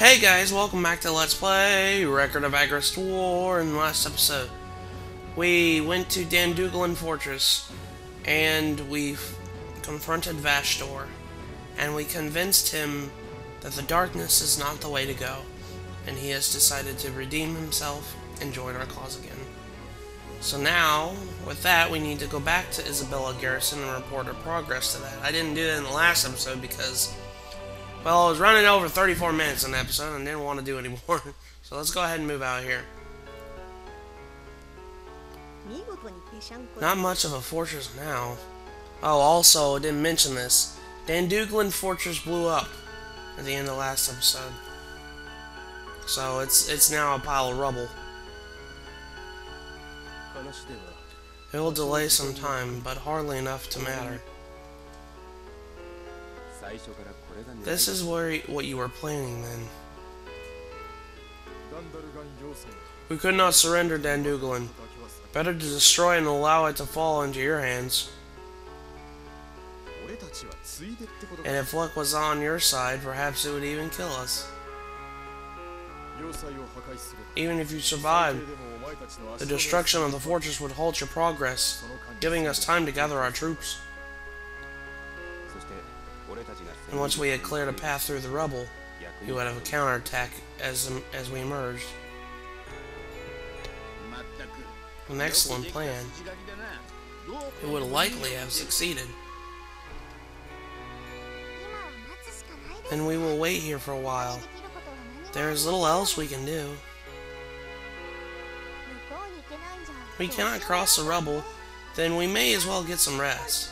Hey guys, welcome back to Let's Play Record of Agarest War. In the last episode, we went to Danduglin Fortress, and we confronted Vashtor, and we convinced him that the darkness is not the way to go, and he has decided to redeem himself and join our cause again. So now, with that, we need to go back to Isabella Garrison and report our progress to that. I didn't do that in the last episode because, well, I was running over 34 minutes in the episode and didn't want to do any more. So let's go ahead and move out here. Not much of a fortress now. Oh, also, I didn't mention this. Danduglin Fortress blew up at the end of the last episode. So it's now a pile of rubble. It will delay some time, but hardly enough to matter. This is what you were planning then. We could not surrender Danduglin. Better to destroy and allow it to fall into your hands. And if luck was on your side, perhaps it would even kill us. Even if you survived, the destruction of the fortress would halt your progress, giving us time to gather our troops. And once we had cleared a path through the rubble, you would have a counterattack as we emerged. An excellent plan. It would likely have succeeded. Then we will wait here for a while. There is little else we can do. We cannot cross the rubble, then we may as well get some rest.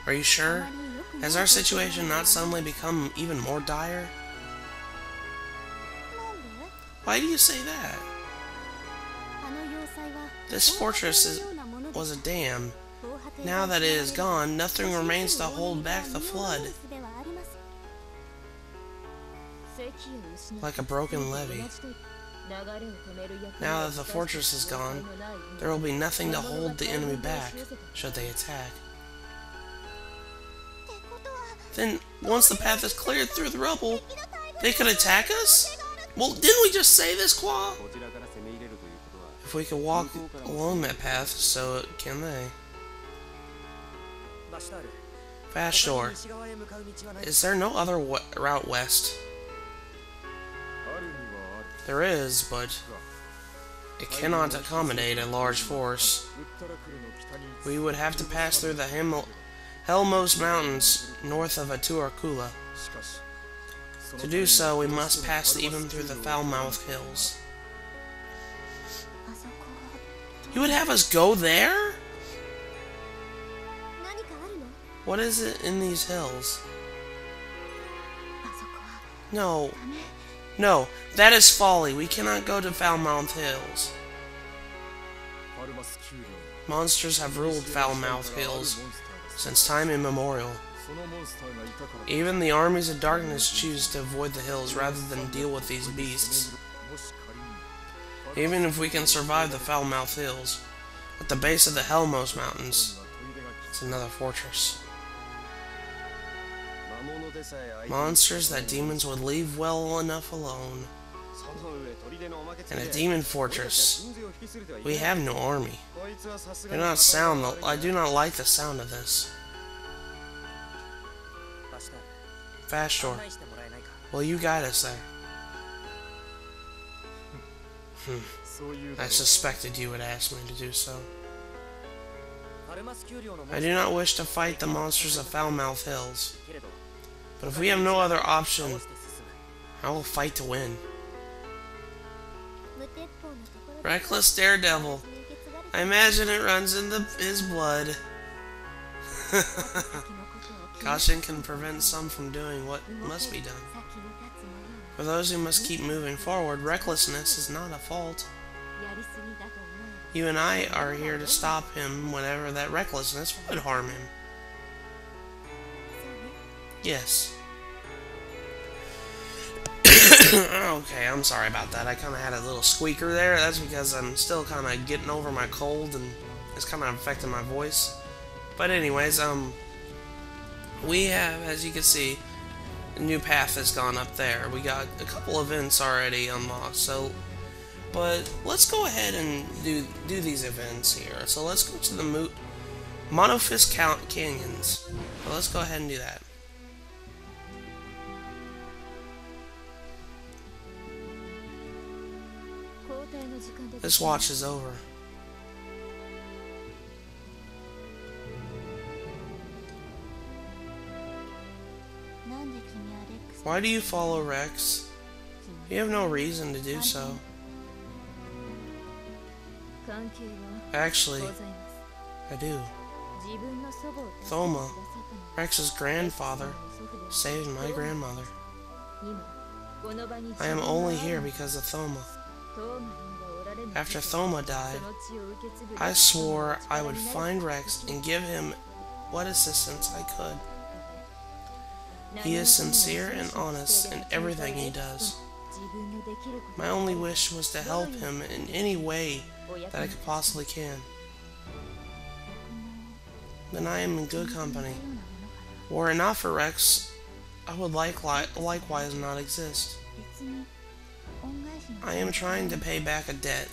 Are you sure? Has our situation not suddenly become even more dire? Why do you say that? This fortress was a dam. Now that it is gone, nothing remains to hold back the flood. Like a broken levee. Now that the fortress is gone, there will be nothing to hold the enemy back, should they attack. Then, once the path is cleared through the rubble, they could attack us? Well, didn't we just say this, Qua? If we could walk along that path, so can they. Vashtor, is there no other route west? There is, but it cannot accommodate a large force. We would have to pass through the Fallmouth Mountains north of Kula. To do so, we must pass even through the Fallmouth Hills. You would have us go there? What is it in these hills? No. No, that is folly. We cannot go to Fallmouth Hills. Monsters have ruled Fallmouth Hills since time immemorial. Even the armies of darkness choose to avoid the hills rather than deal with these beasts. Even if we can survive the Fallmouth Hills, at the base of the Fallmouth Mountains, it's another fortress. Monsters that demons would leave well enough alone. And a demon fortress. We have no army. I do not like the sound of this. Vashtor, will you guide us there? I suspected you would ask me to do so. I do not wish to fight the monsters of Fallmouth Hills. But if we have no other option, I will fight to win. Reckless daredevil. I imagine it runs in his blood. Caution can prevent some from doing what must be done. For those who must keep moving forward, recklessness is not a fault. You and I are here to stop him whenever that recklessness would harm him. Yes. Okay, I'm sorry about that. I kind of had a little squeaker there. That's because I'm still kind of getting over my cold and it's kind of affecting my voice. But anyways, we have, as you can see, a new path has gone up there. We got a couple events already unlocked, so... But let's go ahead and do these events here. So let's go to the Monofist Canyons. So let's go ahead and do that. This watch is over. Why do you follow Rex? You have no reason to do so. Actually, I do. Thoma, Rex's grandfather, saved my grandmother. I am only here because of Thoma. After Thoma died, I swore I would find Rex and give him what assistance I could. He is sincere and honest in everything he does. My only wish was to help him in any way that I could possibly can. Then I am in good company. Were it not for Rex, I would likewise not exist. I am trying to pay back a debt,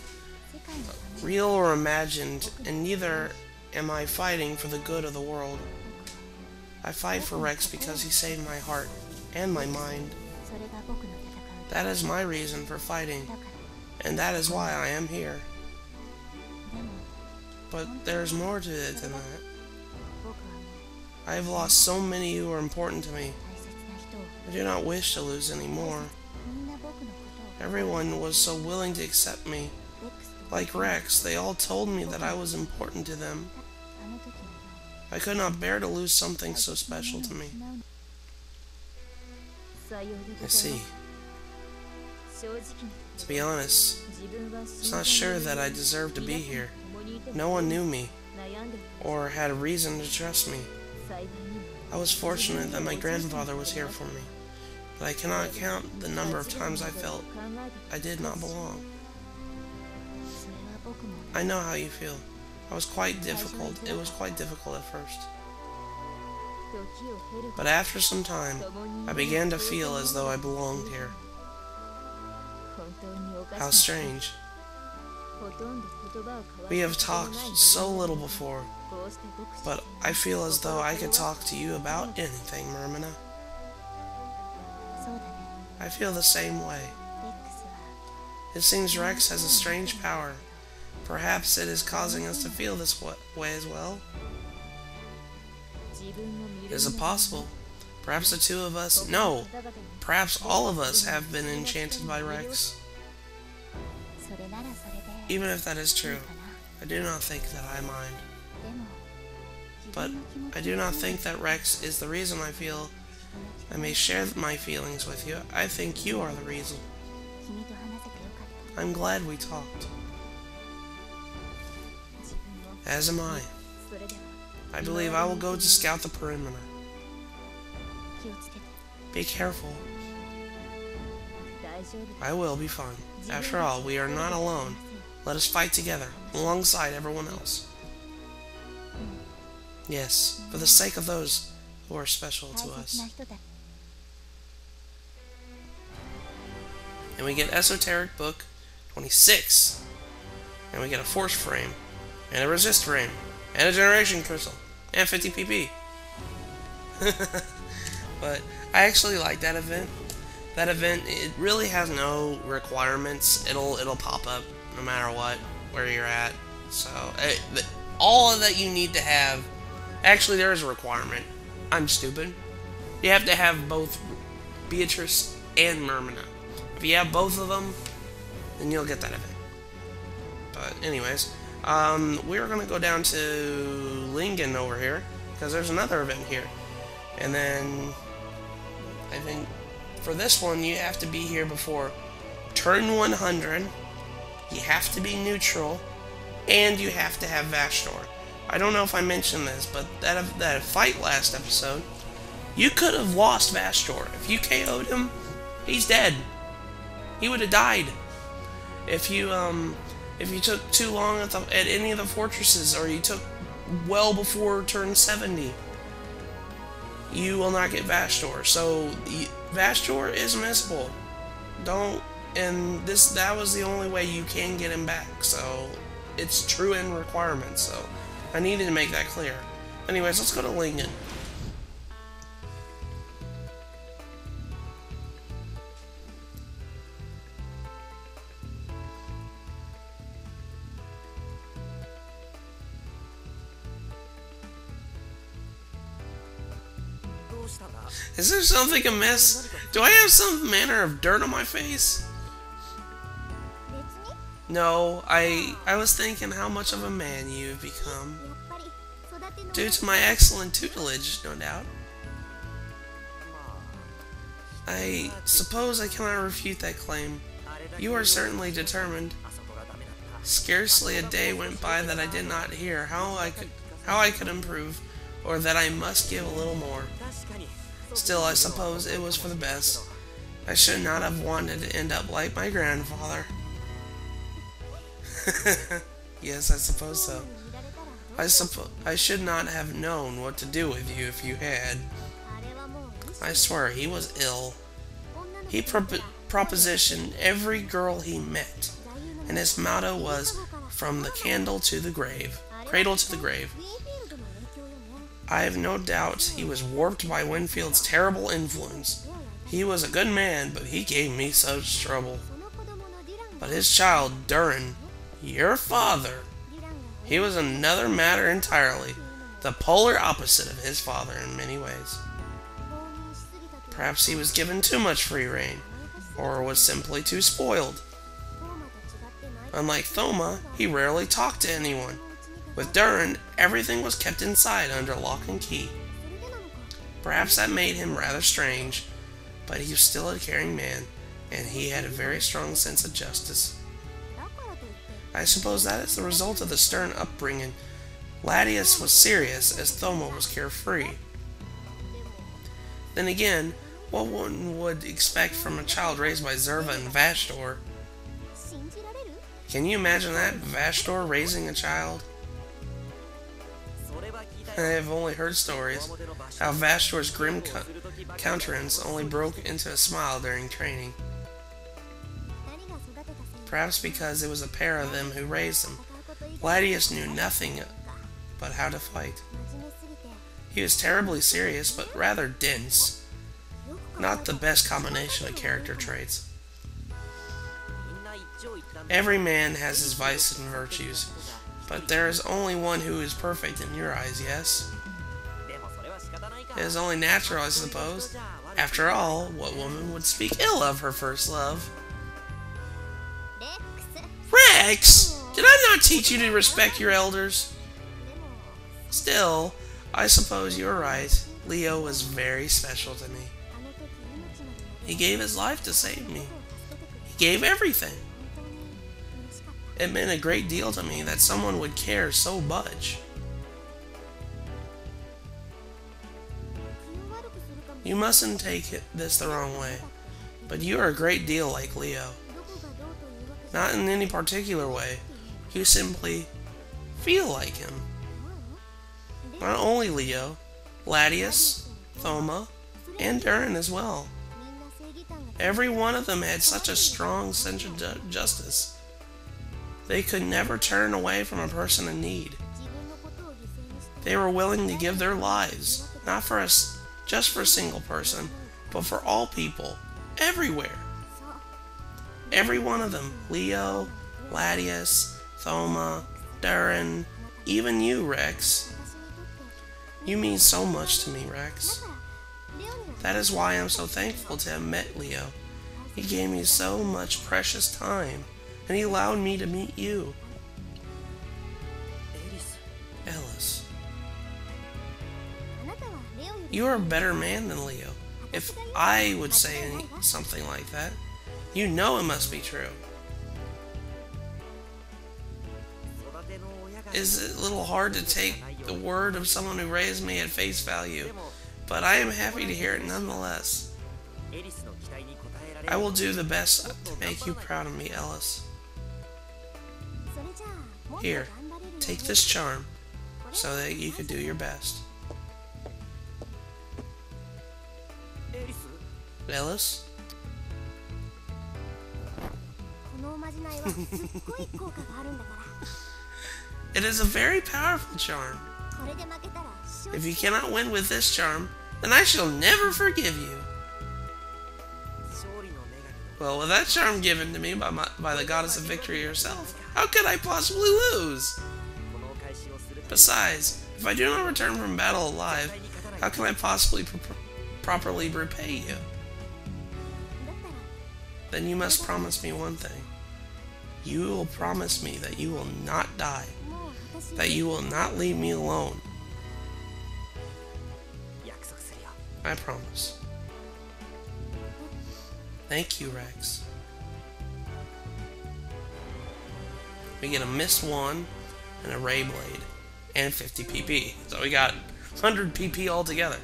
real or imagined, and neither am I fighting for the good of the world. I fight for Rex because he saved my heart and my mind. That is my reason for fighting, and that is why I am here. But there is more to it than that. I have lost so many who are important to me. I do not wish to lose any more. Everyone was so willing to accept me. Like Rex, they all told me that I was important to them. I could not bear to lose something so special to me. I see. To be honest, I was not sure that I deserved to be here. No one knew me, or had a reason to trust me. I was fortunate that my grandfather was here for me, but I cannot count the number of times I felt I did not belong. I know how you feel. It was quite difficult at first. But after some time, I began to feel as though I belonged here. How strange. We have talked so little before, but I feel as though I could talk to you about anything, Myrmina. I feel the same way. It seems Rex has a strange power. Perhaps it is causing us to feel this way as well. Is it possible? Perhaps the two of us... No! Perhaps all of us have been enchanted by Rex. Even if that is true, I do not think that I mind. But I do not think that Rex is the reason I feel I may share my feelings with you. I think you are the reason. I'm glad we talked. As am I. I believe I will go to scout the perimeter. Be careful. I will be fine. After all, we are not alone. Let us fight together, alongside everyone else. Yes, for the sake of those who are special to us. And we get Esoteric Book 26. And we get a Force Frame. And a Resist Frame. And a Generation Crystal. And 50 PP. But I actually like that event. That event, it really has no requirements. It'll pop up no matter what, where you're at. So, all that you need to have... Actually, there is a requirement. I'm stupid. You have to have both Beatrice and Myrmina. If you have both of them, then you'll get that event. But anyways, we're going to go down to Lingen over here, because there's another event here. And then, I think, for this one, you have to be here before turn 100, you have to be neutral, and you have to have Vashtor. I don't know if I mentioned this, but that fight last episode, you could have lost Vashtor. If you KO'd him, he's dead. He would have died. If you took too long at any of the fortresses, or you took well before turn 70, you will not get Vastor. So Vastor is missable. Don't, and that was the only way you can get him back. So it's true in requirements. So I needed to make that clear. Anyways, let's go to Lincoln. Is there something amiss? Do I have some manner of dirt on my face? No, I was thinking how much of a man you've become. Due to my excellent tutelage, no doubt. I suppose I cannot refute that claim. You are certainly determined. Scarcely a day went by that I did not hear how I could improve, or that I must give a little more. Still, I suppose it was for the best. I should not have wanted to end up like my grandfather. Yes, I suppose so. I should not have known what to do with you if you had. I swear, he was ill. He propositioned every girl he met, and his motto was, "From the cradle to the grave." I have no doubt he was warped by Winfield's terrible influence. He was a good man, but he gave me such trouble. But his child, Durin, your father, he was another matter entirely, the polar opposite of his father in many ways. Perhaps he was given too much free rein, or was simply too spoiled. Unlike Thoma, he rarely talked to anyone. With Durin, everything was kept inside under lock and key. Perhaps that made him rather strange, but he was still a caring man, and he had a very strong sense of justice. I suppose that is the result of the stern upbringing. Ladius was serious, as Thoma was carefree. Then again, what one would expect from a child raised by Zerva and Vastor? Can you imagine that, Vastor raising a child? I have only heard stories, how Vastor's grim countenance only broke into a smile during training. Perhaps because it was a pair of them who raised him. Ladius knew nothing but how to fight. He was terribly serious, but rather dense. Not the best combination of character traits. Every man has his vices and virtues, but there is only one who is perfect in your eyes, yes? It is only natural, I suppose. After all, what woman would speak ill of her first love? Rex! Did I not teach you to respect your elders? Still, I suppose you're right. Leo was very special to me. He gave his life to save me. He gave everything. It meant a great deal to me that someone would care so much. You mustn't take this the wrong way, but you are a great deal like Leo. Not in any particular way. You simply feel like him. Not only Leo, Ladius, Thoma, and Durin as well. Every one of them had such a strong sense of justice. They could never turn away from a person in need. They were willing to give their lives, not for us, just for a single person, but for all people, everywhere. Every one of them, Leo, Ladius, Thoma, Durin, even you, Rex. You mean so much to me, Rex. That is why I'm so thankful to have met Leo. He gave me so much precious time, and he allowed me to meet you. Ellis. You are a better man than Leo. If I would say something like that, you know it must be true. Is it a little hard to take the word of someone who raised me at face value, but I am happy to hear it nonetheless. I will do the best to make you proud of me, Ellis. Here, take this charm, so that you could do your best. Ellis? It is a very powerful charm. If you cannot win with this charm, then I shall never forgive you. Well, with that charm given to me by the goddess of victory herself, how could I possibly lose? Besides, if I do not return from battle alive, how can I possibly properly repay you? Then you must promise me one thing. You will promise me that you will not die, that you will not leave me alone. I promise. Thank you, Rex. We get a Mist Wand and a Ray Blade and 50 PP. So we got 100 PP altogether.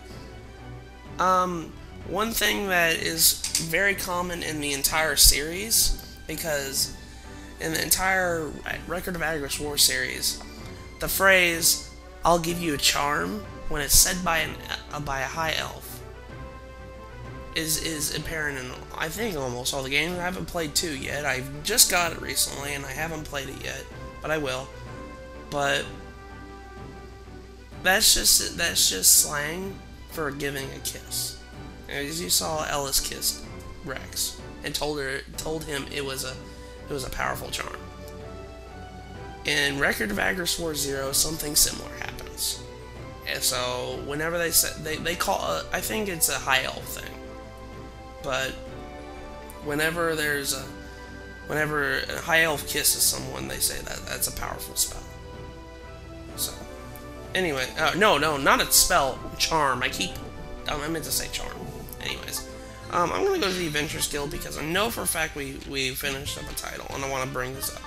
One thing that is very common in the entire series, because in the entire Record of Agarest War series, the phrase, "I'll give you a charm," when it's said by a high elf, is apparent in, I think, almost all the games. I haven't played 2 yet. I've just got it recently, and I haven't played it yet, but I will. But that's just slang for giving a kiss. As you saw, Ellis kissed Rex and told him it was a powerful charm. In Record of Agarest War 0, something similar happens. And so whenever they call, I think it's a high elf thing. But whenever a high elf kisses someone, they say that's a powerful spell. So anyway, no, not a spell, charm. I meant to say charm. Anyways, I'm gonna go to the Adventures Guild because I know for a fact we finished up a title, and I want to bring this up.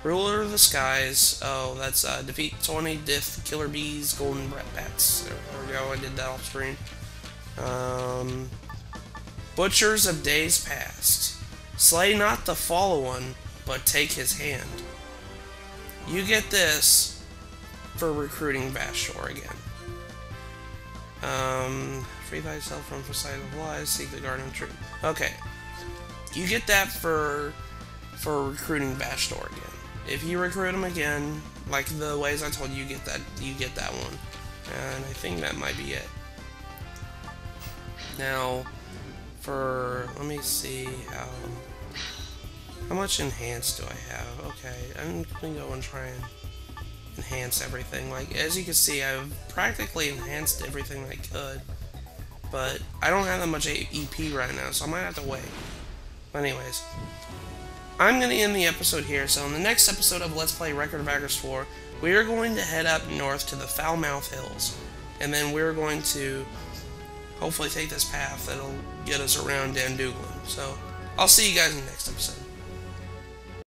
Ruler of the Skies. Oh, that's defeat 20 Diff Killer Bees, Golden Bats. There we go. I did that off screen. Butchers of Days Past. Slay not the fallen one, but take his hand. You get this for recruiting Vashtor again. Free thyself from the sight of lies, seek the garden of truth. Okay. You get that for recruiting Vashtor again. If you recruit him again, like the ways I told you, you get that one. And I think that might be it. Now, let me see how much enhance do I have? Okay, I'm gonna go and try and enhance everything. Like, as you can see, I've practically enhanced everything I could, but I don't have that much EP right now, so I might have to wait. But anyways, I'm gonna end the episode here. So in the next episode of Let's Play Record of Agarest 4, we are going to head up north to the Fallmouth Hills, and then we're going to hopefully take this path that'll get us around Danduglin. So I'll see you guys in the next episode.